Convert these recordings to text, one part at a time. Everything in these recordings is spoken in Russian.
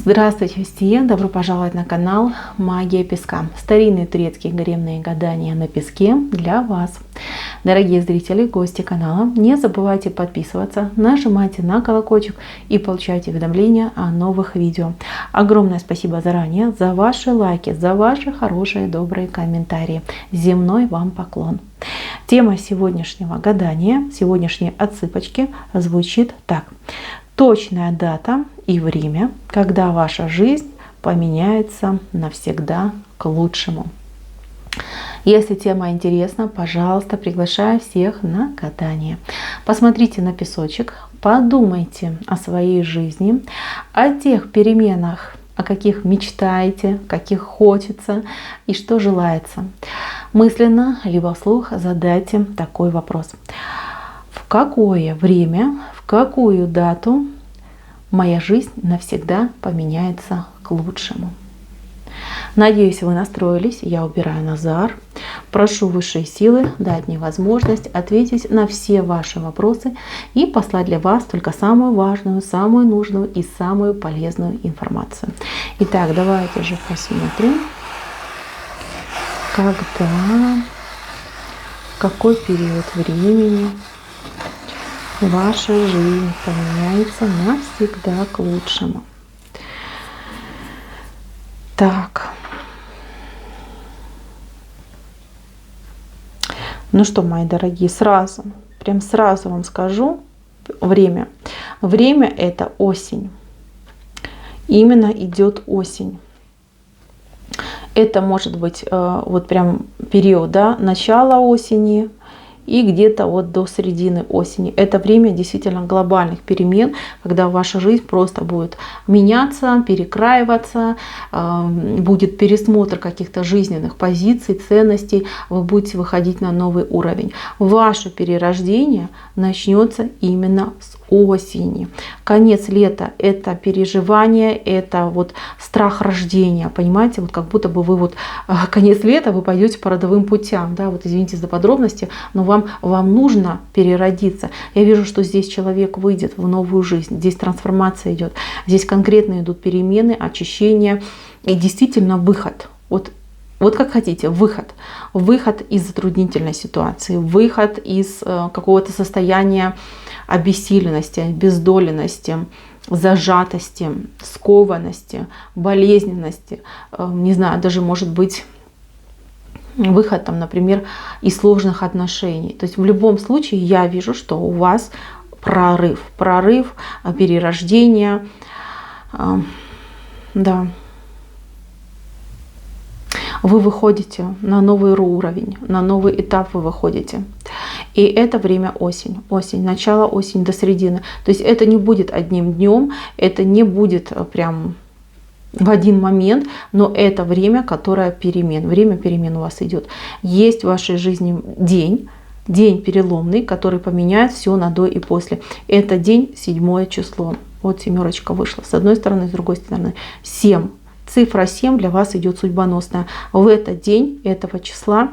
Здравствуйте все! Добро пожаловать на канал Магия Песка. Старинные турецкие гаремные гадания на песке для вас. Дорогие зрители, гости канала, не забывайте подписываться, нажимайте на колокольчик и получайте уведомления о новых видео. Огромное спасибо заранее за ваши лайки, за ваши хорошие добрые комментарии. Земной вам поклон. Тема сегодняшнего гадания, сегодняшней отсыпочки звучит так. Точная дата и время, когда ваша жизнь поменяется навсегда к лучшему. Если тема интересна, пожалуйста, приглашаю всех на гадание. Посмотрите на песочек, подумайте о своей жизни, о тех переменах, о каких мечтаете, каких хочется и что желается. Мысленно либо вслух задайте такой вопрос. В какое время, в какую дату моя жизнь навсегда поменяется к лучшему? Надеюсь, вы настроились. Я убираю Назар. Прошу высшие силы дать мне возможность ответить на все ваши вопросы и послать для вас только самую важную, самую нужную и самую полезную информацию. Итак, давайте же посмотрим, когда, в какой период времени ваша жизнь поменяется навсегда к лучшему. Так. Ну что, мои дорогие, прям сразу вам скажу время. Время — это осень. Именно идет осень. Это может быть вот прям период, да, начала осени, и где-то вот до середины осени. Это время действительно глобальных перемен, когда ваша жизнь просто будет меняться, перекраиваться, будет пересмотр каких-то жизненных позиций, ценностей, вы будете выходить на новый уровень. Ваше перерождение начнется именно с осени. Конец лета — это переживание, это вот страх рождения, понимаете, вот как будто бы вы вот конец лета вы пойдете по родовым путям, да, вот извините за подробности, но вам нужно переродиться. Я вижу, что здесь человек выйдет в новую жизнь, здесь трансформация идет, здесь конкретно идут перемены, очищения и действительно выход. Вот как хотите, выход из затруднительной ситуации, выход из какого-то состояния обессиленности, обездоленности, зажатости, скованности, болезненности, не знаю, даже может быть выход, там, например, из сложных отношений. То есть в любом случае я вижу, что у вас прорыв, перерождение, да. Вы выходите на новый уровень, на новый этап вы выходите. И это время осень, начало осени до середины. То есть это не будет одним днем, это не будет прям в один момент, но это время, которое перемен. Время перемен у вас идет. Есть в вашей жизни день переломный, который поменяет все на до и после. Это день 7 число. Вот семерочка вышла с одной стороны, с другой стороны 7. Цифра 7 для вас идет судьбоносная. В этот день, этого числа,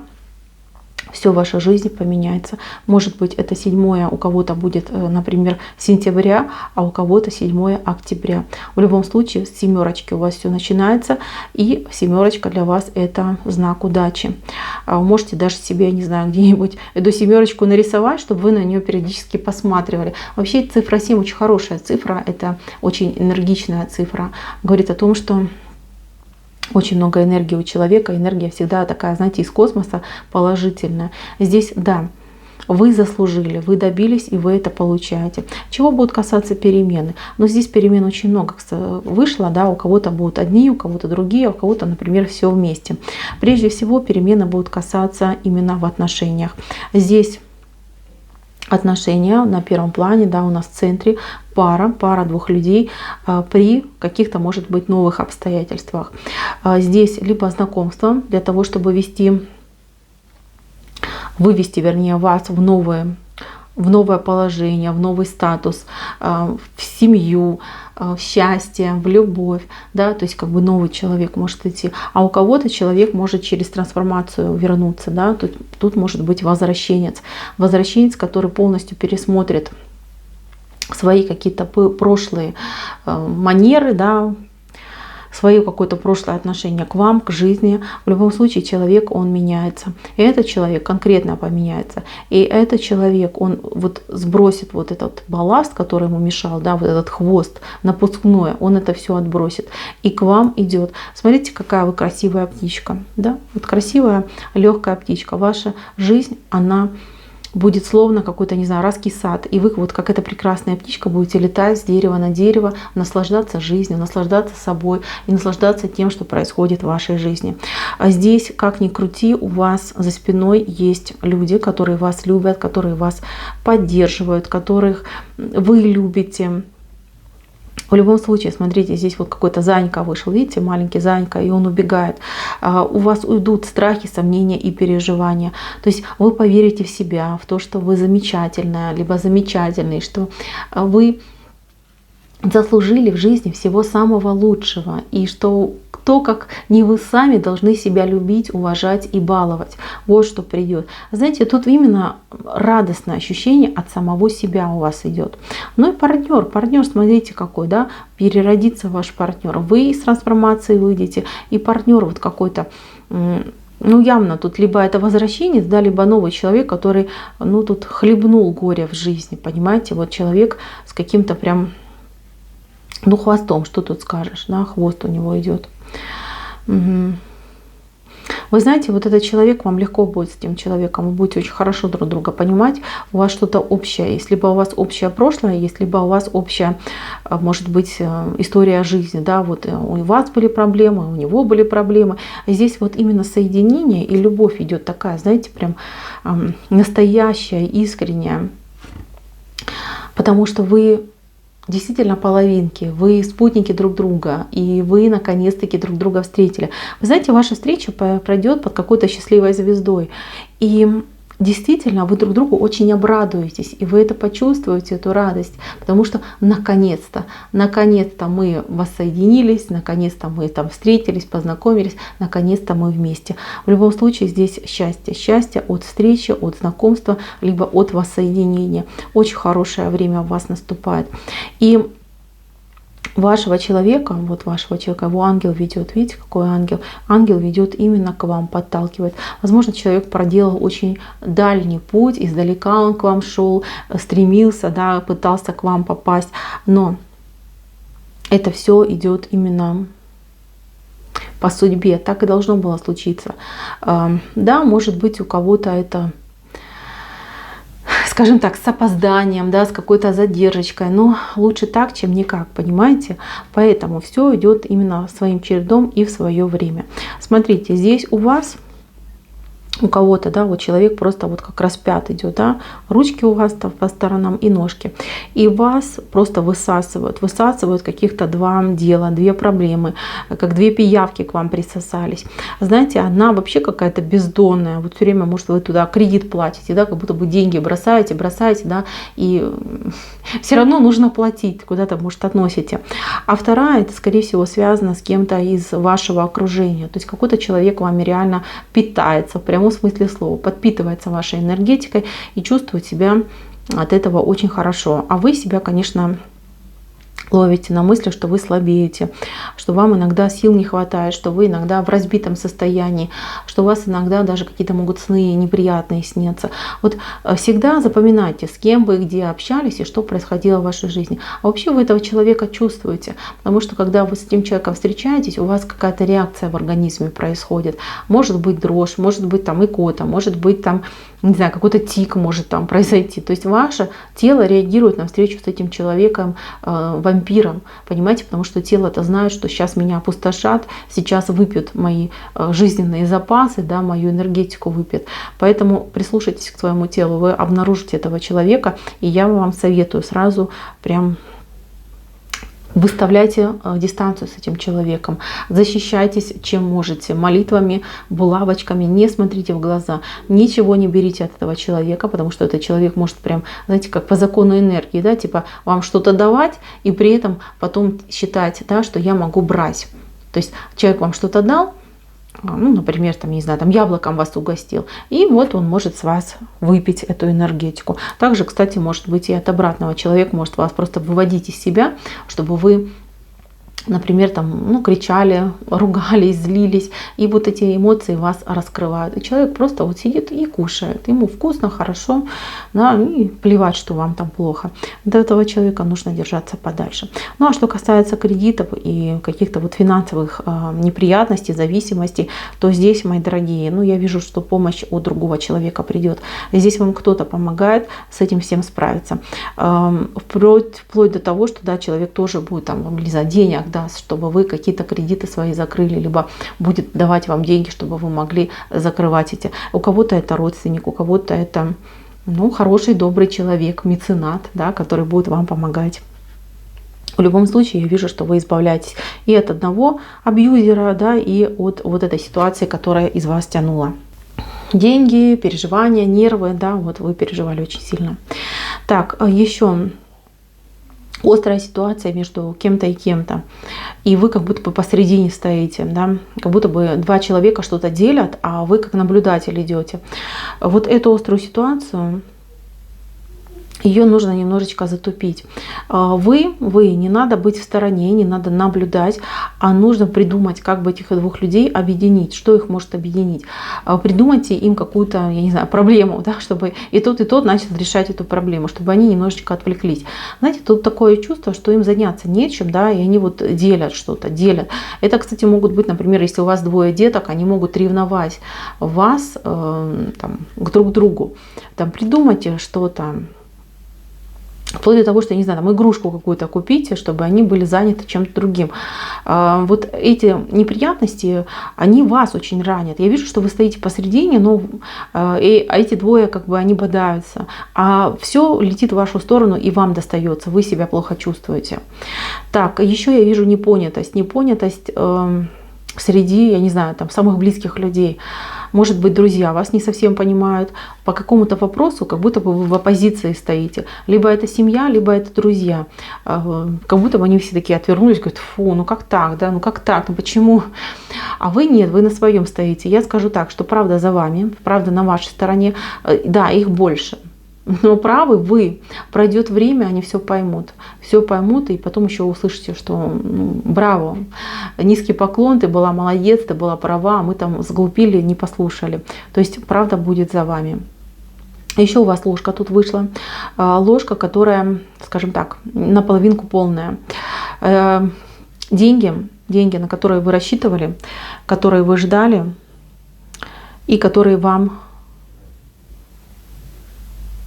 все в вашей жизни поменяется. Может быть, это 7 у кого-то будет, например, сентября, а у кого-то 7 октября. В любом случае, с семерочки у вас все начинается, и семерочка для вас это знак удачи. Можете даже себе, не знаю, где-нибудь эту семерочку нарисовать, чтобы вы на нее периодически посматривали. Вообще цифра 7 очень хорошая цифра, это очень энергичная цифра. Говорит о том, что очень много энергии у человека. Энергия всегда такая, знаете, из космоса, положительная. Здесь, да, вы заслужили, вы добились, и вы это получаете. Чего будут касаться перемены? Но здесь перемен очень много вышло, да, у кого-то будут одни, у кого-то другие, у кого-то, например, все вместе. Прежде всего, перемены будут касаться именно в отношениях. Здесь отношения на первом плане, да, у нас в центре пара двух людей при каких-то, может быть, новых обстоятельствах. Здесь либо знакомство для того, чтобы вывести, вернее, вас в новое положение, в новый статус, в семью, в счастье, в любовь, да, то есть как бы новый человек может идти, а у кого-то человек может через трансформацию вернуться, да, тут может быть возвращенец, который полностью пересмотрит свои какие-то прошлые манеры, да, свое какое-то прошлое отношение к вам, к жизни. В любом случае человек, он меняется. И этот человек конкретно поменяется. И этот человек, он вот сбросит вот этот балласт, который ему мешал, да, вот этот хвост напускное, он это все отбросит. И к вам идет. Смотрите, какая вы красивая птичка. Да? Вот красивая, легкая птичка. Ваша жизнь, она будет словно какой-то, не знаю, райский сад. И вы вот как эта прекрасная птичка будете летать с дерева на дерево, наслаждаться жизнью, наслаждаться собой и наслаждаться тем, что происходит в вашей жизни. А здесь, как ни крути, у вас за спиной есть люди, которые вас любят, которые вас поддерживают, которых вы любите. В любом случае, смотрите, здесь вот какой-то Занька вышел, видите, маленький Занька, и он убегает. У вас уйдут страхи, сомнения и переживания. То есть вы поверите в себя, в то, что вы замечательная, либо замечательный, что вы заслужили в жизни всего самого лучшего, и что кто, как не вы сами, должны себя любить, уважать и баловать. Вот что придет. Знаете, тут именно радостное ощущение от самого себя у вас идет. Ну и партнер, смотрите какой, да, переродится ваш партнер. Вы из трансформации выйдете, и партнер вот какой-то, ну явно тут либо это возвращенец, да, либо новый человек, который, ну тут хлебнул горе в жизни, понимаете, вот человек с каким-то прям, ну, хвостом, что тут скажешь, да, хвост у него идет. Угу. Вы знаете, вот этот человек, вам легко будет с этим человеком, вы будете очень хорошо друг друга понимать, у вас что-то общее есть, либо у вас общее прошлое есть, либо у вас общая, может быть, история жизни, да, вот у вас были проблемы, у него были проблемы, здесь вот именно соединение и любовь идет такая, знаете, прям настоящая, искренняя, потому что вы действительно половинки, вы спутники друг друга, и вы наконец-таки друг друга встретили. Вы знаете, ваша встреча пройдет под какой-то счастливой звездой. И действительно, вы друг другу очень обрадуетесь, и вы это почувствуете, эту радость, потому что наконец-то мы воссоединились, наконец-то мы там встретились, познакомились, наконец-то мы вместе. В любом случае здесь счастье. Счастье от встречи, от знакомства, либо от воссоединения. Очень хорошее время у вас наступает. И вашего человека, его ангел ведет, видите, какой ангел? Ангел ведет именно к вам, подталкивает. Возможно, человек проделал очень дальний путь, издалека он к вам шел, стремился, да, пытался к вам попасть, но это все идет именно по судьбе, так и должно было случиться. Да, может быть, у кого-то это, скажем так, с опозданием, да, с какой-то задержкой, но лучше так, чем никак, понимаете? Поэтому все идет именно своим чередом и в свое время. Смотрите, здесь у вас, у кого-то, да, вот человек просто вот как распят идет, да, ручки у вас по сторонам и ножки, и вас просто высасывают каких-то два дела, две проблемы, как две пиявки к вам присосались. Знаете, одна вообще какая-то бездонная, вот все время, может, вы туда кредит платите, да, как будто бы деньги бросаете, да, и все равно нужно платить, куда-то, может, относите. А вторая, это, скорее всего, связано с кем-то из вашего окружения, то есть какой-то человек вами реально питается, в прямом смысле слова, подпитывается вашей энергетикой и чувствует себя от этого очень хорошо. А вы себя, конечно, ловите на мысли, что вы слабеете, что вам иногда сил не хватает, что вы иногда в разбитом состоянии, что у вас иногда даже какие-то могут сны неприятные сниться. Вот всегда запоминайте, с кем вы где общались и что происходило в вашей жизни. А вообще вы этого человека чувствуете, потому что когда вы с этим человеком встречаетесь, у вас какая-то реакция в организме происходит. Может быть дрожь, может быть там икота, может быть там, не знаю, какой-то тик может там произойти. То есть ваше тело реагирует на встречу с этим человеком, вампиром, понимаете, потому что тело это знает, что сейчас меня опустошат, сейчас выпьют мои жизненные запасы, да, мою энергетику выпьют. Поэтому прислушайтесь к своему телу, вы обнаружите этого человека, и я вам советую сразу прям выставляйте дистанцию с этим человеком, защищайтесь чем можете, молитвами, булавочками, не смотрите в глаза, ничего не берите от этого человека, потому что этот человек может прям, знаете, как по закону энергии, да, типа вам что-то давать и при этом потом считать, да, что я могу брать. То есть человек вам что-то дал, ну, например, там, не знаю, там яблоком вас угостил, и вот он может с вас выпить эту энергетику. Также, кстати, может быть и от обратного. Человек может вас просто выводить из себя, чтобы вы например, там, ну, кричали, ругались, злились, и вот эти эмоции вас раскрывают. И человек просто вот сидит и кушает. Ему вкусно, хорошо, да, и плевать, что вам там плохо. От этого человека нужно держаться подальше. Ну, а что касается кредитов и каких-то вот финансовых неприятностей, зависимостей, то здесь, мои дорогие, ну, я вижу, что помощь от другого человека придет. Здесь вам кто-то помогает с этим всем справиться. Вплоть до того, что, да, человек тоже будет там вам лизать денег, даст, чтобы вы какие-то кредиты свои закрыли, либо будет давать вам деньги, чтобы вы могли закрывать эти. У кого-то это родственник, у кого-то это, ну, хороший, добрый человек, меценат, да, который будет вам помогать. В любом случае, я вижу, что вы избавляетесь и от одного абьюзера, да, и от вот этой ситуации, которая из вас тянула. Деньги, переживания, нервы, да, вот вы переживали очень сильно. Так, еще острая ситуация между кем-то и кем-то, и вы как будто бы посередине стоите, да, как будто бы два человека что-то делят, а вы как наблюдатель идете. Вот эту острую ситуацию, ее нужно немножечко затупить. Вы, не надо быть в стороне, не надо наблюдать, а нужно придумать, как бы этих двух людей объединить, что их может объединить. Придумайте им какую-то, я не знаю, проблему, да, чтобы и тот начал решать эту проблему, чтобы они немножечко отвлеклись. Знаете, тут такое чувство, что им заняться нечем, да, и они вот делят что-то, делят. Это, кстати, могут быть, например, если у вас двое деток, они могут ревновать вас там, к друг другу. Там, придумайте что-то. Вплоть до того, что, не знаю, там игрушку какую-то купите, чтобы они были заняты чем-то другим. Вот эти неприятности, они вас очень ранят. Я вижу, что вы стоите посередине, но эти двое как бы они бодаются. А все летит в вашу сторону и вам достается. Вы себя плохо чувствуете. Так, еще я вижу непонятость. Непонятость среди, я не знаю, там самых близких людей. Может быть, друзья вас не совсем понимают по какому-то вопросу, как будто бы вы в оппозиции стоите. Либо это семья, либо это друзья. Как будто бы они все такие отвернулись, говорят, фу, ну как так, да, ну как так, ну почему? А вы нет, вы на своем стоите. Я скажу так, что правда за вами, правда на вашей стороне. Да, их больше. Но правы вы. Пройдет время, они все поймут. Все поймут, и потом еще услышите, что ну, браво, низкий поклон, ты была молодец, ты была права, мы там сглупили, не послушали. То есть правда будет за вами. Еще у вас ложка тут вышла. Ложка, которая, скажем так, наполовинку полная. Деньги, на которые вы рассчитывали, которые вы ждали, и которые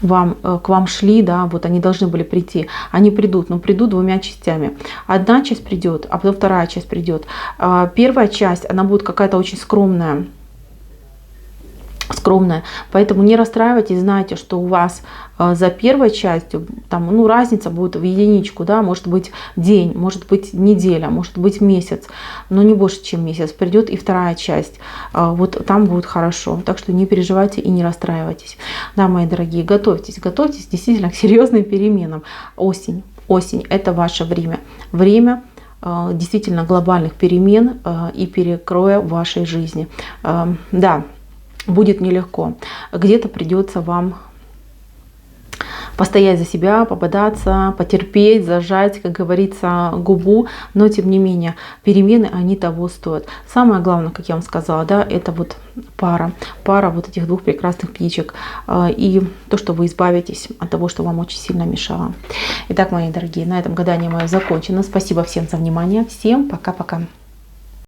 к вам шли, да, вот они должны были прийти, они придут, но придут двумя частями. Одна часть придет, а потом вторая часть придет. Первая часть, она будет какая-то очень скромная, поэтому не расстраивайтесь, знайте, что у вас за первой частью там, ну, разница будет в единичку, да, может быть день, может быть неделя, может быть месяц, но не больше, чем месяц. Придет и вторая часть, вот там будет хорошо, так что не переживайте и не расстраивайтесь. Да, мои дорогие, готовьтесь действительно к серьезным переменам. Осень это ваше время действительно глобальных перемен и перекроя в вашей жизни. Да, будет нелегко. Где-то придется вам постоять за себя, пободаться, потерпеть, зажать, как говорится, губу, но тем не менее перемены, они того стоят. Самое главное, как я вам сказала, да, это вот пара вот этих двух прекрасных птичек и то, что вы избавитесь от того, что вам очень сильно мешало. Итак, мои дорогие, на этом гадание мое закончено. Спасибо всем за внимание. Всем пока-пока.